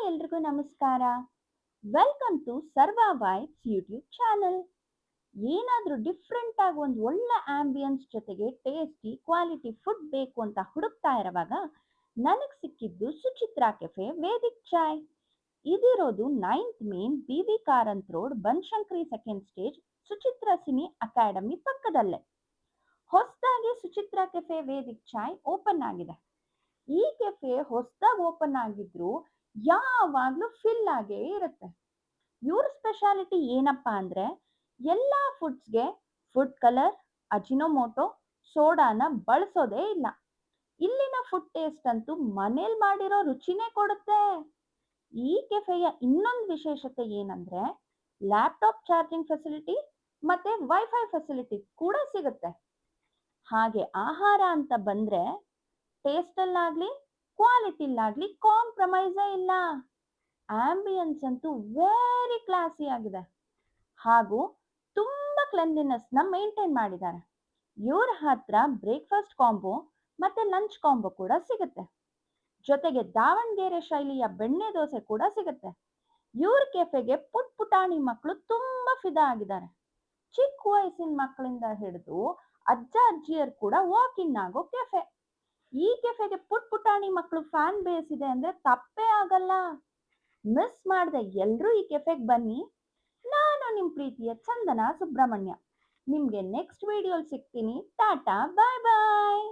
ಎಲ್ರಿಗೂ ನಮಸ್ಕಾರ. Welcome to Sarva vibes YouTube channel. ಏನಾದರೂ ಡಿಫ್ರೆಂಟ್ ಆಗಿ ಒಂದು ಒಳ್ಳೆ ಆಂಬಿಯನ್ಸ್ ಜೊತೆಗೆ ಟೇಸ್ಟಿ ಕ್ವಾಲಿಟಿ ಫುಡ್ ಬೇಕು ಅಂತ ಹುಡುಕ್ತಾ ಇರುವಾಗ ನನಗೆ ಸಿಕ್ಕಿದ್ದು ಸುಚಿತ್ರಾ ಕೆಫೆ ವೇದಿಕ್ ಚಾಯ್. ಇದಿರೋದು 9th main BV Karanth road, Banashankari second stage, Suchitra cine academy ಪಕ್ಕದಲ್ಲೇ. ಹೊಸದಾಗಿ ಸುಚಿತ್ರಾ ಕೆಫೆ ವೇದಿಕ್ ಚಾಯ್ ಓಪನ್ ಆಗಿದೆ. ಈ ಕೆಫೆ ಹೊಸದಾಗಿ ಓಪನ್ ಆಗಿದ್ರು ಯಾವಾಗ್ಲೂ ಫಿಲ್ ಆಗೇ ಇರುತ್ತೆ. ಇವ್ರ ಸ್ಪೆಷಾಲಿಟಿ ಏನಪ್ಪಾ ಅಂದ್ರೆ ಎಲ್ಲಾ ಫುಡ್ಸ್ಗೆ ಫುಡ್ ಕಲರ್, ಅಜಿನೋಮೋಟೊ, ಸೋಡಾನ ಬಳಸೋದೇ ಇಲ್ಲ. ಇಲ್ಲಿನ ಫುಡ್ ಟೇಸ್ಟ್ ಅಂತೂ ಮನೇಲಿ ಮಾಡಿರೋ ರುಚಿನೇ ಕೊಡುತ್ತೆ. ಈ ಕೆಫೆಯ ಇನ್ನೊಂದು ವಿಶೇಷತೆ ಏನಂದ್ರೆ ಲ್ಯಾಪ್ಟಾಪ್ ಚಾರ್ಜಿಂಗ್ ಫೆಸಿಲಿಟಿ ಮತ್ತೆ ವೈಫೈ ಫೆಸಿಲಿಟಿ ಕೂಡ ಸಿಗುತ್ತೆ. ಹಾಗೆ ಆಹಾರ ಅಂತ ಬಂದ್ರೆ ಟೇಸ್ಟಲ್ಲಾಗ್ಲಿ ಕ್ವಾಲಿಟಿಲಾಗ್ಲಿ ಕಾಂಪ್ರಮೈಸೇ ಇಲ್ಲ. ಆಂಬಿಯನ್ಸ್ ಅಂತೂ ವೆರಿ ಕ್ಲಾಸಿ ಆಗಿದೆ ಹಾಗೂ ತುಂಬಾ ಕ್ಲೆನ್ಲಿನೆಸ್ನ ಮೇಂಟೈನ್ ಮಾಡಿದ್ದಾರೆ. ಇವ್ರ ಹತ್ರ ಬ್ರೇಕ್ಫಾಸ್ಟ್ ಕಾಂಬೋ ಮತ್ತೆ ಲಂಚ್ ಕಾಂಬೋ ಕೂಡ ಸಿಗುತ್ತೆ. ಜೊತೆಗೆ ದಾವಣಗೆರೆ ಶೈಲಿಯ ಬೆಣ್ಣೆ ದೋಸೆ ಕೂಡ ಸಿಗುತ್ತೆ. ಇವ್ರ ಕೆಫೆಗೆ ಪುಟ್ ಪುಟಾಣಿ ಮಕ್ಕಳು ತುಂಬಾ ಫಿದಾ ಆಗಿದ್ದಾರೆ. ಚಿಕ್ಕ ವಯಸ್ಸಿನ ಮಕ್ಕಳಿಂದ ಹಿಡಿದು ಅಜ್ಜ ಅಜ್ಜಿಯರು ಕೂಡ ವಾಕ್ ಇನ್ ಆಗೋ ಕೆಫೆ. ಈ ಕೆಫೆಗೆ ಪುಟ್ ಪುಟಾಣಿ ಮಕ್ಕಳು ಫ್ಯಾನ್ ಬೇಸ್ ಇದೆ ಅಂದ್ರೆ ತಪ್ಪೇ ಆಗಲ್ಲ. ಮಿಸ್ ಮಾಡದೆ ಎಲ್ಲರೂ ಈ ಕೆಫೆಗೆ ಬನ್ನಿ. ನಾನು ನಿಮ್ಮ ಪ್ರೀತಿಯ ಚಂದನ ಸುಬ್ರಹ್ಮಣ್ಯ. ನಿಮ್ಗೆ ನೆಕ್ಸ್ಟ್ ವಿಡಿಯೋಲಿ ಸಿಗ್ತೀನಿ. ಟಾಟಾ, ಬಾಯ್ ಬಾಯ್.